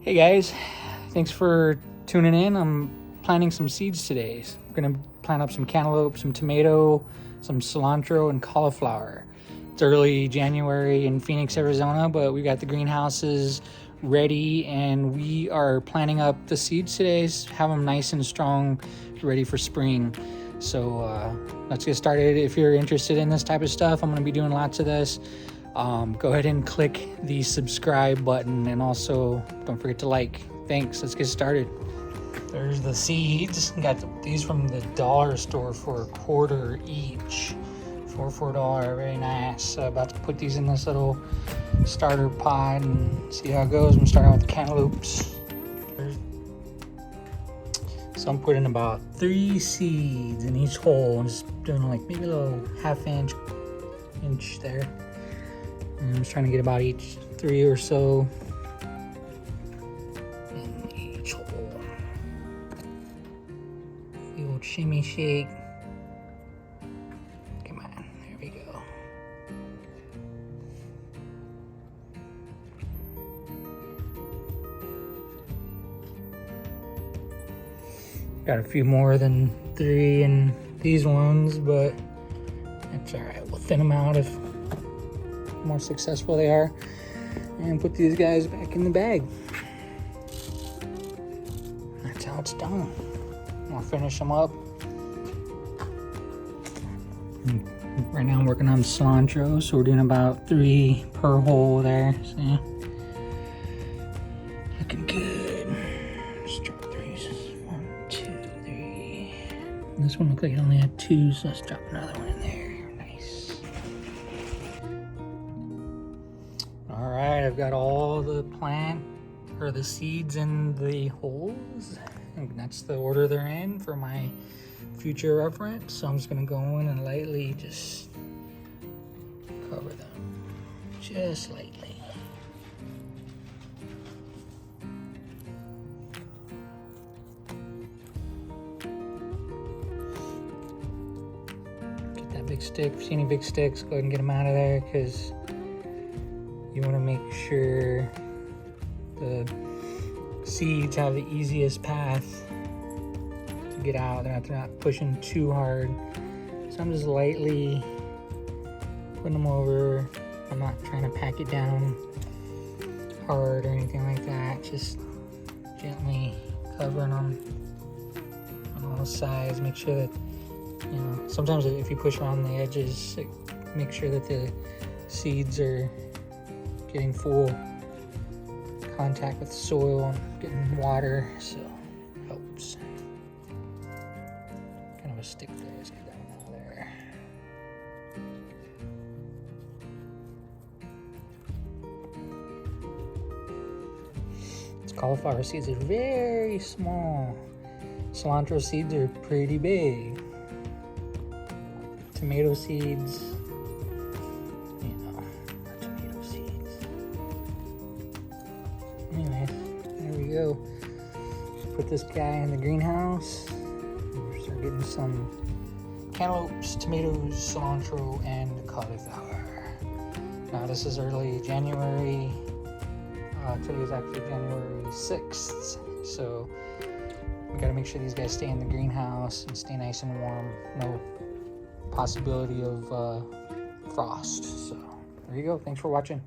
Hey guys, thanks for tuning in. I'm planting some seeds today. I'm gonna plant up some cantaloupe, some tomato, some cilantro, and cauliflower. It's early January in Phoenix, Arizona, but we got the greenhouses ready and we are planting up the seeds today, have them nice and strong, ready for spring. So let's get started. If you're interested in this type of stuff, I'm gonna be doing lots of this. Go ahead and click the subscribe button and also don't forget to like. Thanks. Let's get started. There's the seeds. Got these from the dollar store for $1 each. For $4. Very nice. About to put these in this little starter pot and see how it goes. I'm starting with the cantaloupes. So I'm putting about 3 seeds in each hole. I'm just doing like maybe a little half-inch there. I'm just trying to get about each 3 or so in each hole. The old shimmy shake. Come on, there we go. Got a few more than 3 in these ones, but that's all right. We'll thin them out if more successful they are, and put these guys back in the bag. That's how it's done. I'll finish them up. Right now I'm working on cilantro, so we're doing about 3 per hole there. So yeah, looking good. Let's drop 3. 1, 2, 3. And this one looked like it only had 2, so let's drop another one in there. Alright, I've got all the the seeds in the holes, and that's the order they're in for my future reference. So I'm just gonna go in and lightly just cover them, just lightly. Get that big stick. If you see any big sticks, go ahead and get them out of there, because you want to make sure the seeds have the easiest path to get out. They're not pushing too hard. So I'm just lightly putting them over. I'm not trying to pack it down hard or anything like that. Just gently covering them on all sides. Make sure that, you know, sometimes if you push around the edges, make sure that the seeds are getting full contact with the soil and getting water, so it helps. Kind of a stick there, let's get that one out of there. These cauliflower seeds are very small. Cilantro seeds are pretty big. Tomato seeds, anyways, there we go. Put this guy in the greenhouse. Start getting some cantaloupes, tomatoes, cilantro, and cauliflower. Now this is early January. Today is actually January 6th. So we gotta make sure these guys stay in the greenhouse and stay nice and warm. No possibility of frost. So there you go. Thanks for watching.